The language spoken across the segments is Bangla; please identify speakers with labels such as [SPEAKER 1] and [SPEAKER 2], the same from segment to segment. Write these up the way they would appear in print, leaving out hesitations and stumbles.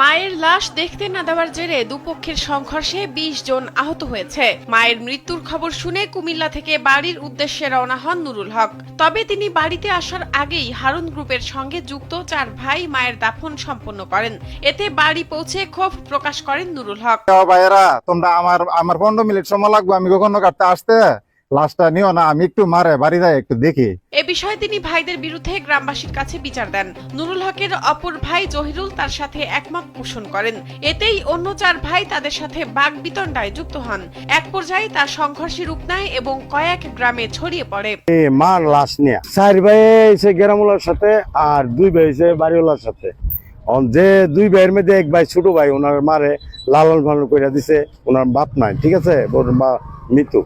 [SPEAKER 1] মায়ের লাশ দেখতে না দেওয়ার জেরে দুপক্ষের সংঘর্ষে ২০ জন আহত হয়েছে। মায়ের মৃত্যুর খবর শুনে কুমিল্লা থেকে বাড়ির উদ্দেশ্যে রওনা হন নুরুল হক। তবে তিনি বাড়িতে আসার আগেই হারুন গ্রুপের সঙ্গে যুক্ত ৪ ভাই মায়ের দাফন সম্পন্ন করেন। এতে বাড়ি পৌঁছে ক্ষোভ প্রকাশ করেন নুরুল হক।
[SPEAKER 2] ভাইয়েরা, তোমরা আমার 15 মিনিট সময় লাগবে, আমি কখনো কাটতে আসতে লাশটা নিও না, আমি একটু মারে বাড়ি যাই একটু দেখি।
[SPEAKER 1] এ বিষয়ে তিনি ভাইদের বিরুদ্ধে গ্রামবাসীর কাছে বিচার দেন। নুরুল হকের অপর ভাই জহিরুল তার সাথে একমত পোষণ করেন। এতেই অন্য ৪ ভাই তাদের সাথে বাগবিতণ্ডায় যুক্ত হন। এক পর্যায়ে তার সংঘর্ষে রূপ নেয় এবং কয়েক গ্রামে ছড়িয়ে পড়ে।
[SPEAKER 3] মার লাশ নিয়ে 4 ভাই এসে গ্রামওয়ালার সাথে আর 2 ভাই এসে বাড়িওয়ালার সাথে। যে 2 ভাইয়ের মধ্যে এক ভাই ছোট ভাই ওনার মারে লালন পালন করে দিছে, ওনার বাপ নাই, ঠিক আছে, ওর মা মৃত্যু।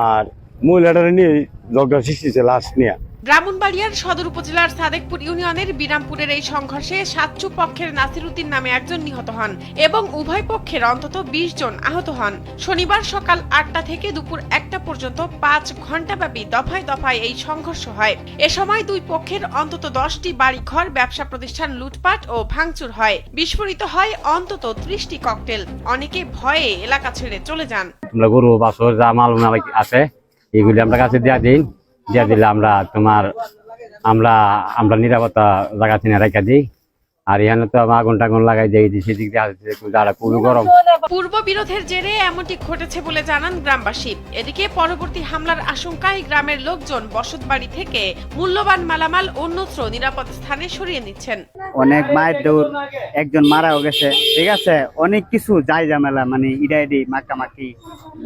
[SPEAKER 3] আর মহিলাটার নিয়ে ঝগড়া সৃষ্টি হয়েছে লাশ নিয়ে।
[SPEAKER 1] ব্রাহ্মণবাড়িয়ার সদর উপজেলার সাদেকপুর ইউনিয়নের বিরামপুরের এই সংঘর্ষে সাতচু পক্ষের নাসিরউদ্দিন নামে একজন নিহত হন এবং উভয় পক্ষের অন্তত ২০ জন আহত হন। শনিবার সকাল ৮টা থেকে দুপুর ১টা পর্যন্ত ৫ ঘণ্টাব্যাপী দফায় দফায় এই সংঘর্ষ হয়। এ সময় দুই পক্ষের অন্তত ১০টি বাড়িঘর, ব্যবসা প্রতিষ্ঠান লুটপাট ও ভাঙচুর হয়। বিস্ফোরিত হয় অন্তত 30টি ককটেল। অনেকে ভয়ে এলাকা ছেড়ে চলে যান।
[SPEAKER 4] আমরা গরু বাছুর যা মাল আছে এগুলি আমরা কাছে দিয়া দিলে আমরা নিরাপত্তা জায়গা থেকে রেখে দিই। আর এখানে তো আগুন টাগুন লাগাই দিই, সেদিক দিয়ে খুবই গরম।
[SPEAKER 1] পূর্ব বিরোধের জেরে এমনটি ঘটেছে বলে জানান গ্রামবাসী। এদিকে পরবর্তী হামলার আশঙ্কায় গ্রামের লোকজন বসতবাড়ি থেকে মূল্যবান মালামাল অন্যত্র নিরাপদ স্থানে সরিয়ে নিচ্ছেন।
[SPEAKER 5] অনেক মায়ের দৌড়, একজন মারাও গেছে, ঠিক আছে, অনেক কিছু যাই ঝামেলা, মানে ইডাইডি মাকামাকি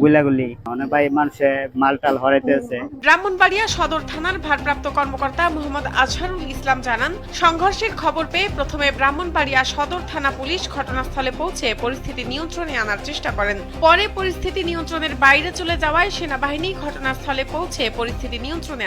[SPEAKER 5] গুলাগুলি, অনেক ভাই মানুষে মালটাল হরাইতেছে।
[SPEAKER 1] ব্রাহ্মণবাড়িয়া সদর থানার ভারপ্রাপ্ত কর্মকর্তা মোহাম্মদ আজহারুল ইসলাম জানান, সংঘর্ষের খবর পেয়ে প্রথমে ব্রাহ্মণবাড়িয়া সদর থানা পুলিশ ঘটনাস্থলে পৌঁছে পরিস্থিতি নিয়ন্ত্রণে আনার চেষ্টা করেন। পরে পরিস্থিতি নিয়ন্ত্রণের বাইরে চলে যাওয়ায় সেনাবাহিনী ঘটনাস্থলে পৌঁছে পরিস্থিতি নিয়ন্ত্রণে